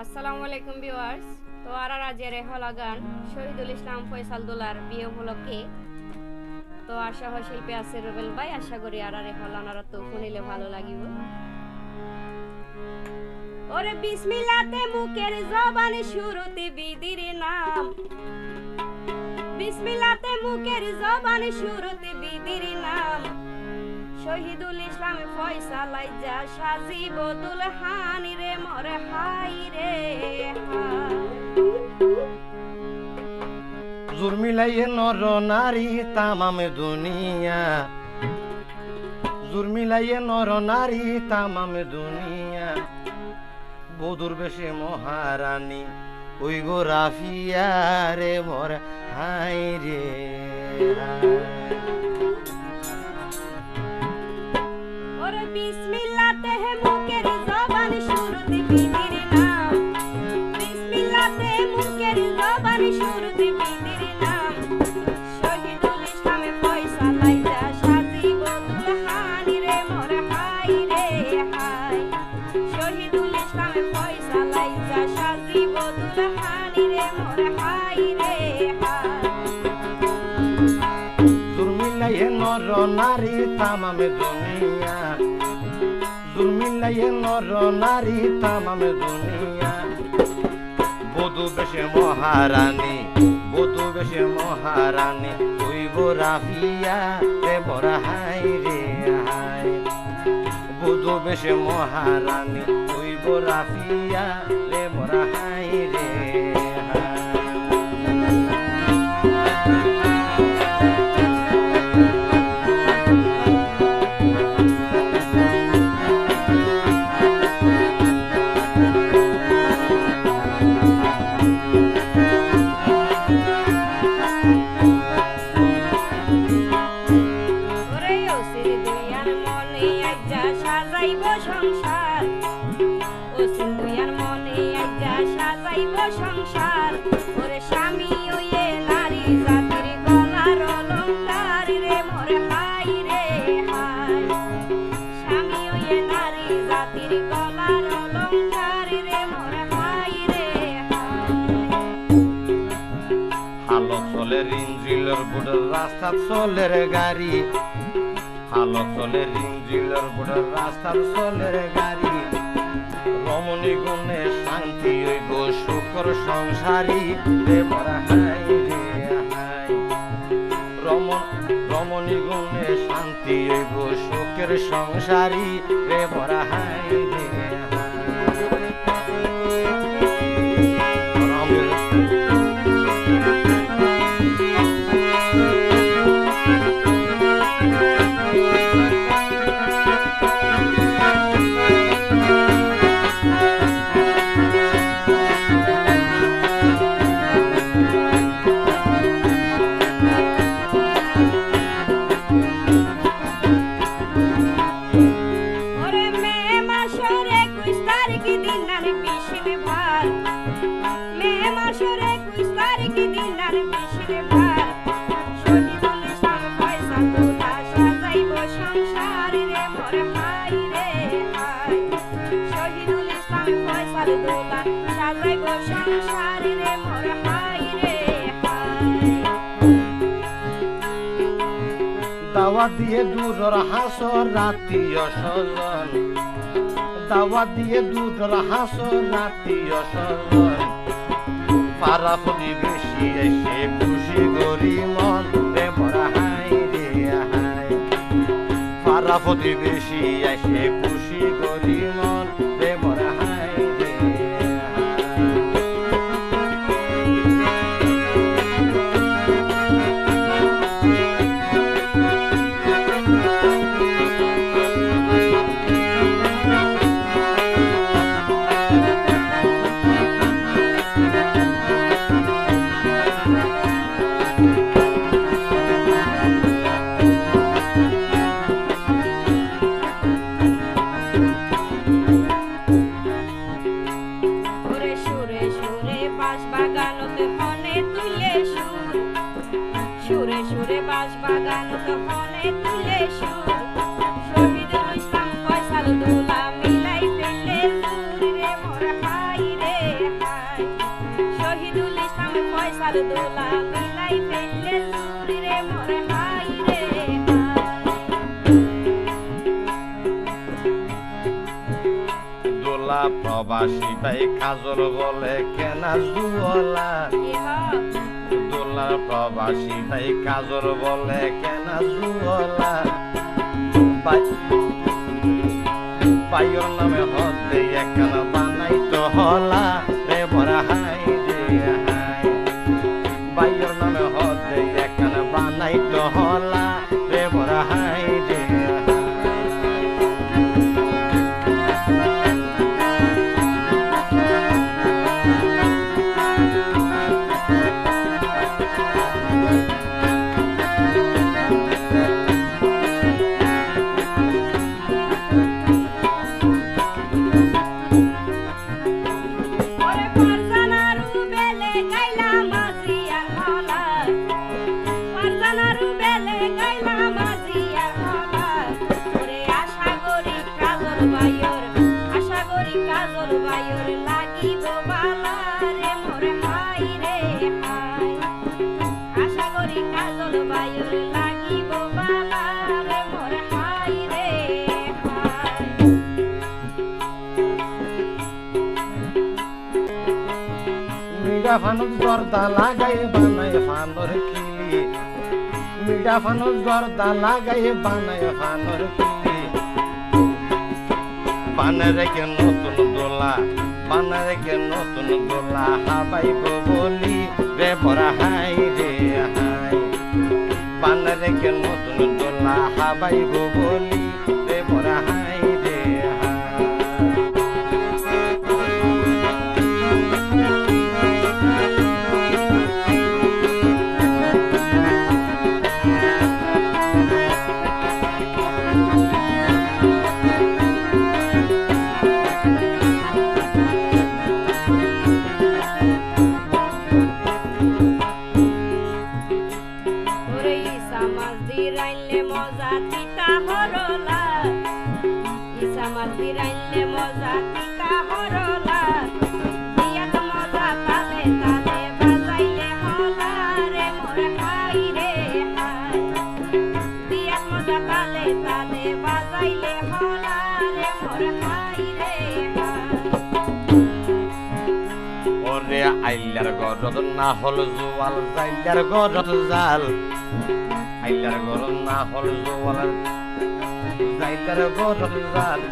আসসালামু আলাইকুম ভিউয়ার্স। তো আজের হলা গান শহীদুল ইসলাম ফয়সাল দোলার বিয়ে উপলক্ষে তো আশা হয় শিল্পী আছে রুবেল ভাই, আশা করি আরারে হলানারা তো শুনিলে ভালো লাগিব। ওরে বিসমিল্লাতে মুখের জবান শুরুতে বিধির নাম, বিসমিল্লাতে মুখের জবান শুরুতে বিধির নাম, শহীদুল ইসলাম ফয়সাল যা সাজিব দুলহান রে মোর হাই রে জুরমিলাইয়ে নর নারী তামাম দুনিয়া, জুরমিলাইয়ে নর নারী তামাম দুনিয়া, বধুর বেশে মহারানী ওই গো রাফিয়া রে মোর হাই রে ওরে বিসমিল্লাতে মুখের জবান শুরুতে বিধির নাম, বিসমিল্লাতে মুখের জবান শুরুতে বিধির নাম, শহীদুল ইসলাম ফয়সাল যা সাজিব দুলহান রে মোর হাই রে হাই, শহীদুল ইসলাম ফয়সাল যা সাজিব দুলহান রে মোর হাই রে হাই। জুরমিলাইয়ে নর নারী তামাম দুনিয়া, জুরমিলাইয়ে নর নারী তামাম দুনিয়া, বধু বেশে মহারানী, বধু বেশে মহারানী ওই গো রাফিয়া রে মোর হাই রে হাই, বধু বেশে মহারানী ওই গো রাফিয়া রে মোর হাই রে হাই। ওরে ওসির দুইয়ার মনে আইজা সাজাইব সংসার, ওসির দুইয়ার মনে আইজা সাজাইব সংসার, ওরে স্বামী ওয়ে নারী জাতির গলার অলংকার রে মোর হাই রে হাই, স্বামী ওয়ে নারী জাতির গলার অলংকার রে মোর হাই রে হাই। হালক চলে রিঞ্জিলের বুড়ের রাস্তার চলের গাড়ি, হালক চলে রিঞ্জিলের বুড়ের রাস্তার চলের গাড়ি, রমণী গুণে শান্তি ওই গো শুকর সংসারী রে মোর হাই রে হাই, রমণী গুণে শান্তি ওই গো সুখের সংসারী রে মোর হাই রে হাই। ওরে মে মাসের 21 তারিখ দিন আর বিশির ভার, মে মাসের 21 তারিখ দিন আর বিশির ভার, শহীদুল ইসলাম ফয়সাল দোলা সাজাইব সংসার রে মোর হাই রে হাই, শহীদুল ইসলাম ফয়সাল দোলা সাজাইব সংসার রে মোর হাই রে হাই। দাওয়া দিয়ে দূরের হাসর রাত্রীয় স্বজন, দাওয়া দিয়ে দূরের হাসর রাত্রীয় স্বজন, পাড়া প্রতিবেশী এসে খুশি করি মন রে মোর হাই রে হাই, পাড়া প্রতিবেশী এসে খুশি করি মন রে মোর হাই রে হাই। ওরে সুরে সুরে বাঁশ বাগানতে ফনে তুলে সুর, সুরে সুরে বাঁশ বাগানতে ফনে তুলে সুর, শহীদুল ইসলাম ফয়সাল দোলা মিলাই ফেলে সুর রে মোর হাই রে ফয়সাল দোলা মিলাই ফেললে জুরি রে মোর হাই রে দোলা প্রবাসী ভাই কাজল বলে কেনা জুয়ালা দোলা প্রবাসী ভাই কাজল বলে কেনা জুয়ালা পাইর নামে হতে একখান বানাইতো হলা রে বড় হাই রে হাই পাইর নামে হতে একখান বানাইতো হলা রে বড় হাই রে কাজল বায়ুর লাগিব বালা রে মোর হাই রে হাই আশা করি কাজল বায়ুর লাগিব বালা রে মোর হাই রে হাই মিডা ফানুস জর্দা লাগাই বানাই ফানোর খিলি মিডা ফানুস জর্দা লাগাই বানাই ফানোর খিলি বানে রেখে নতুন দোলা বানে রেখে নতুন দোলা হাবাইব বলি রে বড় হাই রে হাই বানে রেখে নতুন দোলা হাবাইব বলি রে বড় হাই রে হাই মজা তিতা হরলা ইসা মাঝি রাইলে মজা তিতা হরলা দিয়াত মজা তালে তালে বাজাইলে হলা রে মোর হাই রে হাই দিয়াত মজা তালে তালে বাজাইলে হলা রে মোর হাই রে হাই ওরে আইলার গরদ না হল জোয়াল যাইলার গরদ জাল আইলার গরদ না হল জোয়াল যাইলার গরদ জাল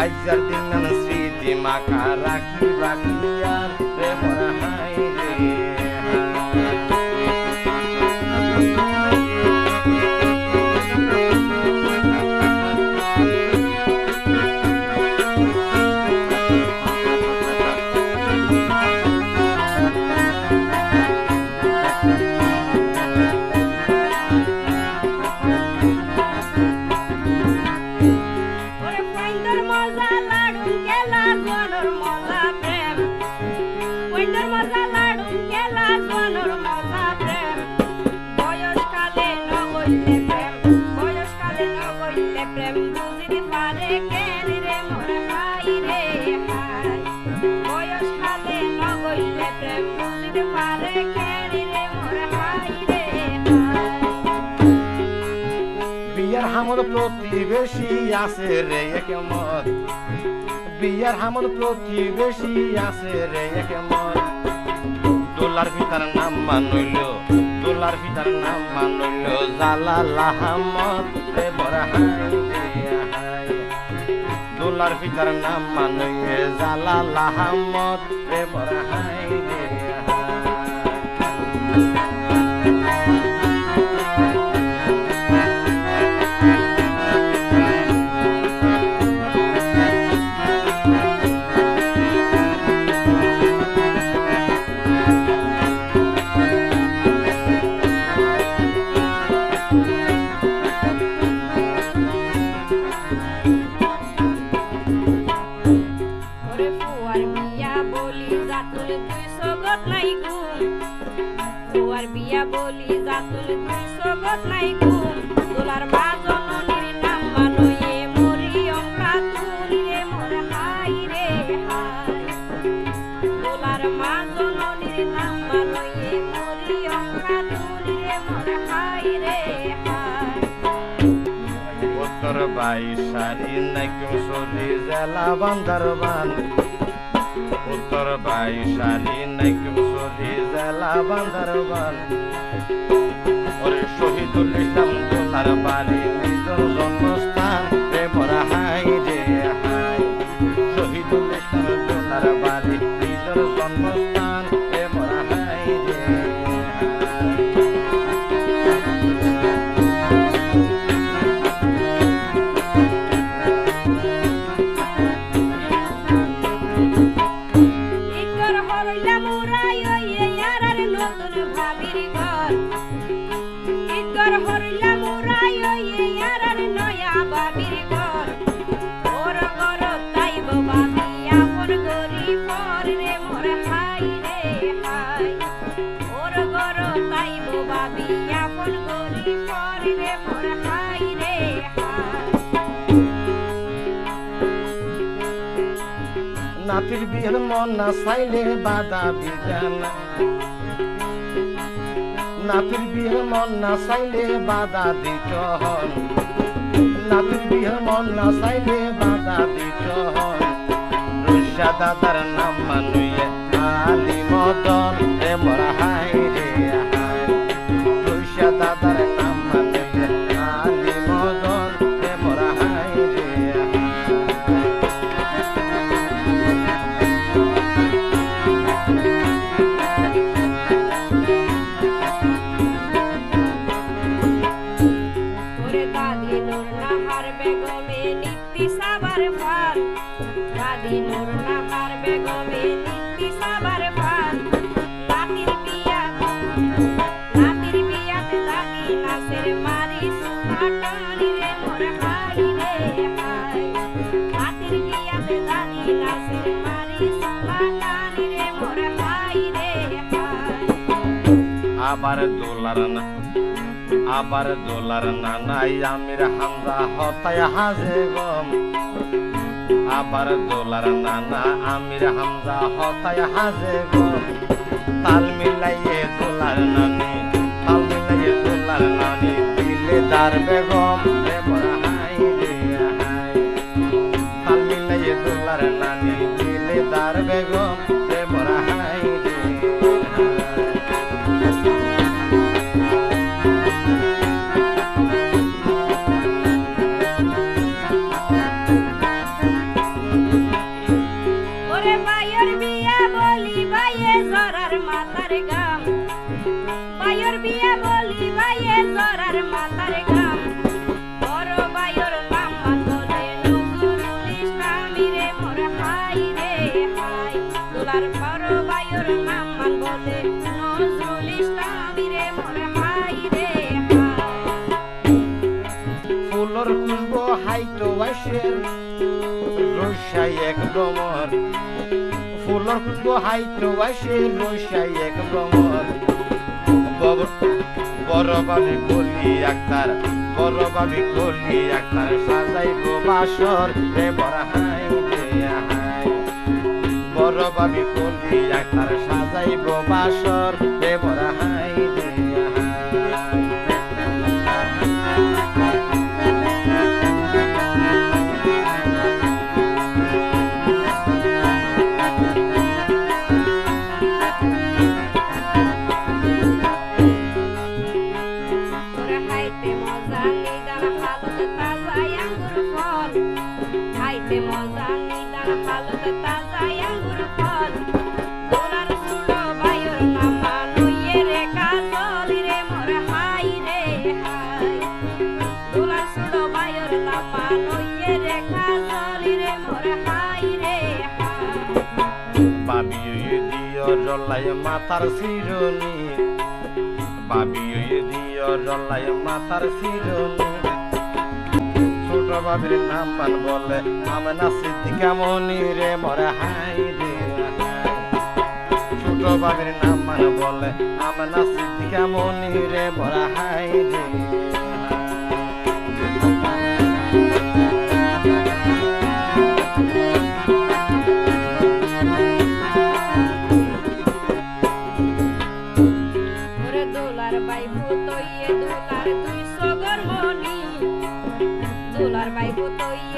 আইজার দিন স্মৃতি মাকা রাখি বাকিয়ার রে বড় হাই রে প্রেম বুঝিতে পারে কেন রে মোর হাই রে হাই বয়স কালে নগইলে প্রেম বুঝিতে পারে কেন রে মোর হাই রে হাই বিয়ার হামদ প্রতিবেশী আছে রে একমত বিয়ার হামদ প্রতিবেশী আছে রে একমত দোলার ভিতর নাম মানইল দোলার ভিতর নাম মানইল জালাল আহমদ রে বড় হাই রে হাই দোলার ভিতর নাম মানইল জালাল আহমদ রে বড় হাই রে বিয়া বলি জাতুল দুই সগত নাই ঘুম দোলার মা জননীর নাম মানয়ে মরিয়ম খাতুন রে মোর হাই রে হাই দোলার মা জননী শাড়ি নাইকুম সরি জেলা বান্দরবান উত্তর বাই শাড়ি নাইকুম সরি জেলা বান্দরবান ওরে শহীদুল ইসলাম দোলার বাড়ি নিজের জন্মস্থান রে মোরা হাই রে হাই শহীদুল ইসলাম দোলার বাড়ি নিজের জন্মস্থান রে মোরা হাই রে নাতির বিয়ের মন না চাইলে বাধা বিধানা নাতির বিয়ের মন না চাইলে বাধা দিত হন নাতির বিয়ের মন না চাইলে বাধা দিত হন রুষা দাদার নাম মানুয়ে আলি মদন রে মোরা হাই রে হাই রুষা দাদার নাম মানুয়ে আলি মদন রে মোরা হাই রে আবার দোলার নানাই আমির হামজা হতায় হাজে গম আবার দোলার নানা আমির হামজা হতায় হাজে গম তাল মিলাইয়ে দোলার নানি দিলে দার বেগম রে মোরা হাই রে হাই তাল মিলাইয়ে দোলার নানি দিলে দার বেগম রে মোরা হাই রে ফুলর খুশবো হাইতো আইসের রসাই এক ভ্রমর ফুলর খুশবো হাইতো আইসের রসাই এক ভ্রমর বড় বাবি কলি আক্তার সাজাইব বাসর রে বড় হাই রে হাই বড় বাবি কলি আক্তার সাজাইব বাসর রে বড় হাই রে মাথার শিরনি বাবি দিও রলায় মাথার শিরনি ছোট বাবির নাম মান বলে আমনা সিদ্দিকা মনি রে মোরা হাই রে ছোট বাবির নাম মান বলে আমনা সিদ্দিকা মনি রে মোরা হাই রে দুলার বাইবো তৈয়ে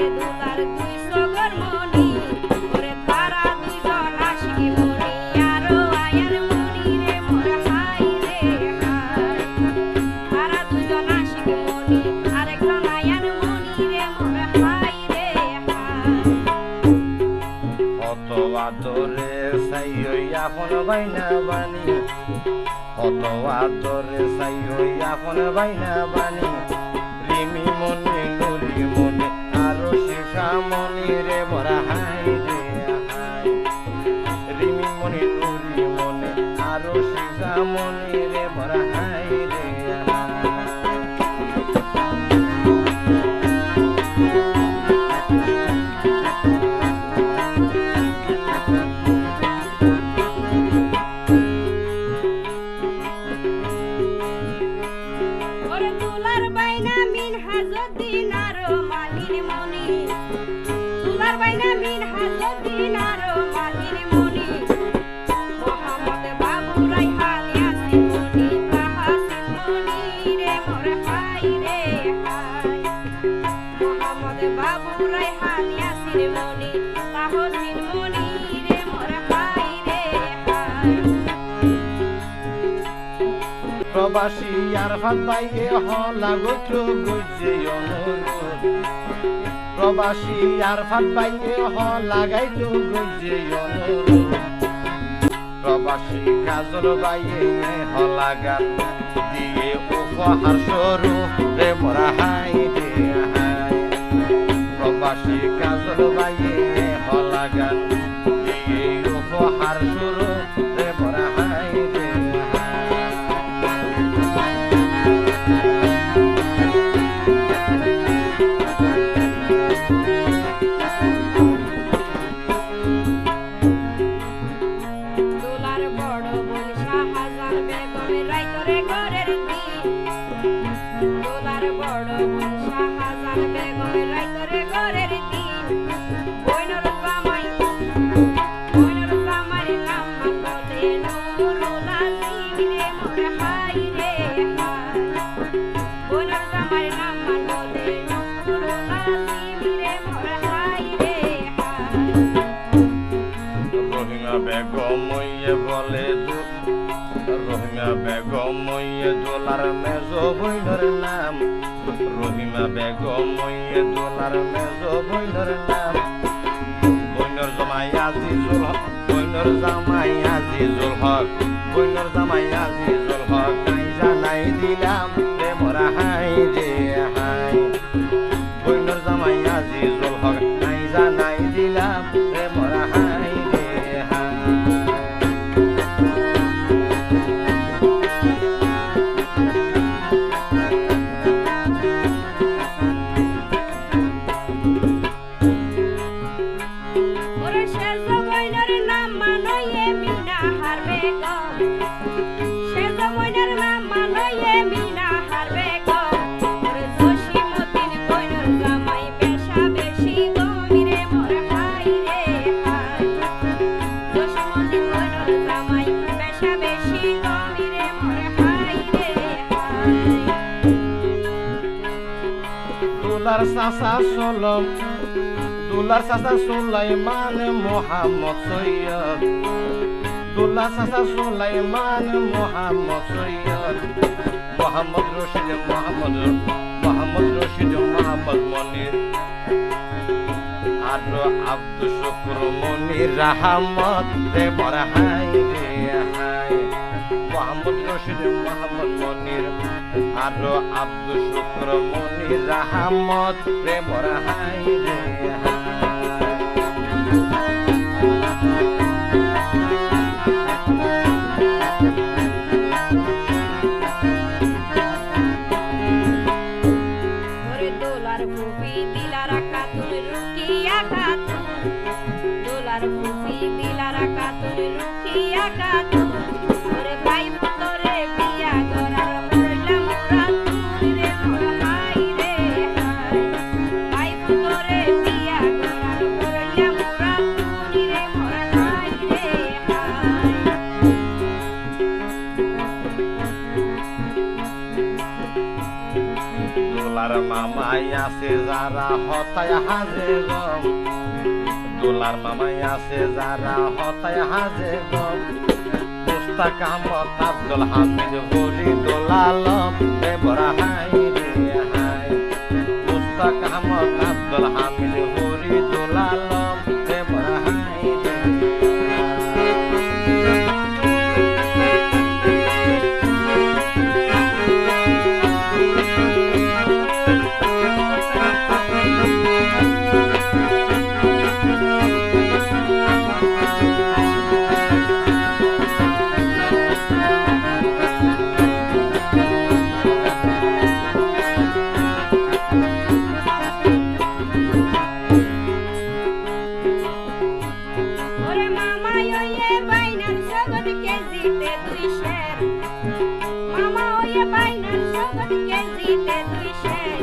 আদরে সাই ওই আপন বাইনা বানি কত আদরে সাই ওই আপন বাইনা বানি রিমি মনে নুরি মনে আরো শেষা মনি রে মোরা হাই রে হাই রিমি মনে নুরি মনে আরো শেষা মনি রে মোরা হাই রে হাই ওরে দুলার বাইনা মিন হাজুদ্দিন আরো মালিন মনি দুলার বাইনা মিন হাজুদ্দিন আরো মালিন মনি মোহাম্মদ বাবু রাইহান ইয়াসিন মনি তাহাসিন মনি রে মোর হাই রে হাই মোহাম্মদ বাবু রাইহান ইয়াসিন মনি তাহাসিন মনি রে মোর হাই রে হাই প্রবাসী আরফাত বাইয়ে হলা গোত্র গুজে অনুরোধ প্রবাসী আরফাত বাইয়ে হলা গাইতো গুজে অনুরোধ প্রবাসী কাজল বাইয়ে হলা গান দিয়ে উপহার সরু রে মোরা হাই রে হাই প্রবাসী কাজল বাইয়ে হলা গান দিয়ে উপহার সরু রে মোরা হাই রে দোলার বড় বোন শাহজাহান বেগমের রাইতরে ঘরের দিন দোলার বড় বোন শাহজাহান বেগমের রাইতরে ঘরের দিন বইনর জামাই নাম বলে নুরুল আজিম রে মোর হাই রে হাই বইনর জামাই নাম বলে নুরুল আজিম রে মোর হাই রে হাই রহিমা বেগম ইয়ে বলে রহিমা বেগম ইয়ে দোলার মেজ বইনর নাম রহিমা বেগম ইয়ে দোলার মেজ বইনর নাম বইনর জামাই আজিজুল হক বইনর জামাই আজিজুল হক বইনর জামাই আজিজুল হক নাই জানাই দিলাম রে মোরা হাই রে হাই বইনর জামাই আজিজুল হক নাই জানাই দিলাম রে মোরা হাই রে হাই ওরে শেষ বইনের নাম মানয়ে মিনা হারবে গম শেষ বইনের নাম মানয়ে মিনা হারবে গম ওরে জসিমউদ্দিন বইনের জামাই বেশা বেশি গমিরে মোর হাই রে হাই জসিমউদ্দিন বইনের জামাই বেশা বেশি গমিরে মোর হাই রে হাই দুলার চাচা সলম দুলার চাচা সুলাইমান মোহাম্মদ সৈয়দ দুলার চাচা সুলাইমান মোহাম্মদ সৈয়দ মোহাম্মদ রশিদ মোহাম্মদ রশিদ মোহাম্মদ মনির আর আব্দুল শুকুর মনির রাহমত রে মোরা হাই রে হাই মোহাম্মদ রশিদ মোহাম্মদ মনির আর আব্দুল শুকুর মনির রাহমত রে মোরা হাই রে হাই ওরে দোলার ফুফি দিলারা খাতুন রুকিয়া খাতুন দোলার ফুফি দিলারা খাতুন রুকিয়া খাতুন ওরে ভাই পুতরে বিয়া করার মরলাম রাতুন রে মোর হাই রে হাই ভাই পুতরে বিয়া করার মরলাম রাতুন রে মোর হাই রে হাই দোলার মামাই আছে যারা হতায় হাজে গম দোলার মামাই আছে যারা হতায় হাজে গম মুস্তাক আহমদ আব্দুল হামিদ বলি দোলালম রে মোরা হাই রে হাই মুস্তাক আহমদ আব্দুল হামিদ বলি দোলালম রে মোরা হাই রে কেজিতে 2 সের মামা হয়ে বাইনার সগত কেজিতে 2 সের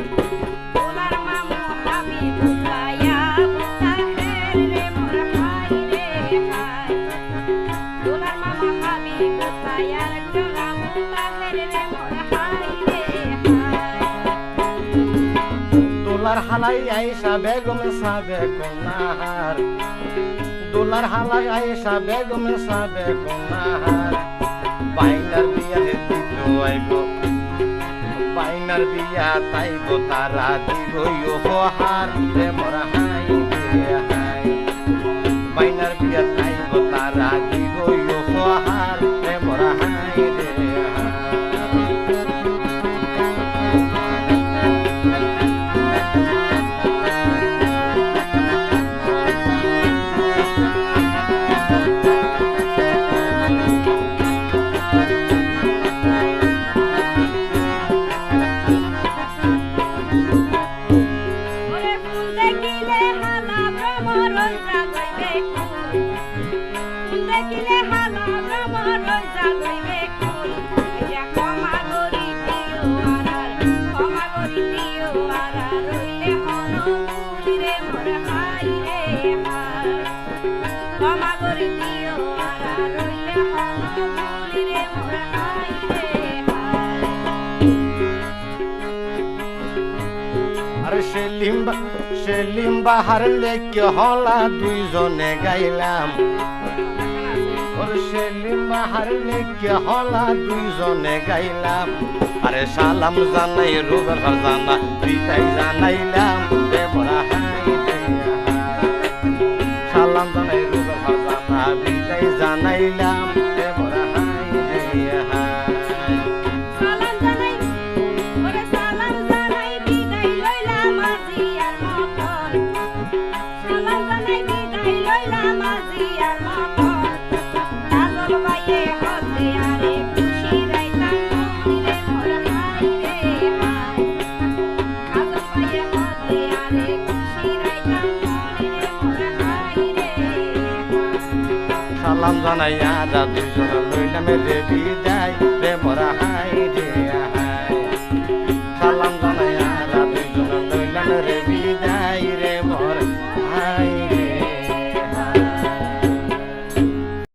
দোলার মামু হাবিবুল্লাহ বুতা হের রে মোর হাই রে হাই দোলার মামা হাবিবুল্লাহ জোড়া বুতা হের রে মোর হাই রে হাই দোলার হালাই আয়েশা বেগম সাবে কোনাহার দোলার হালাই আয়েশা বেগম সাবে কোনাহার বাইনার বিয়া দিত আইব বাইনার বিয়া তাইব তারা দিব উপহার রে মোর হাই রে হাই বাইনার বিয়া তাইব তারা দিব উপহার রে মোর হাই রে হাই ওরে ফুল দেখিলে হালা ভ্রমর জাগইবে ফুল ফুল দেখিলে হালা ভ্রমর জাগইবে ফুল ইয়া ক্ষমা করি দিও আরার ক্ষমা করি দিও আরার রইলে হন ভুল রে মোর হাই রে হাই ক্ষমা করি দিও আরার রইলে হন ভুল রে মোর হাই রে হাই আরে সেলিম বাহার লেকে হলা দুইজনে গাইলাম ওরে সেলিম বাহার লেকে হলা দুইজনে গাইলাম আরে সালাম জানাই রুবেল জানা বিদায় জানাইলাম রে মোরা হাই রে হাই সালাম জানাই রুবেল জানা বিদায় জানাইলাম রে মোরা হাই রে হাই সালাম জানাই ওরে সালাম জানাই বিদায় লইলাম আজি আর মতন সালাম জানাই বিদায় লইলাম আজি আর মতন কাজল বাইয়ে হতে আরে খুশি রাইতাম মনিরে মোর হাই রে হাই কাজল বাইয়ে হতে আরে খুশি রাইতাম মনিরে মোর হাই রে হাই সালাম জানাই আদা দুইজন লইলাম রে বিদায়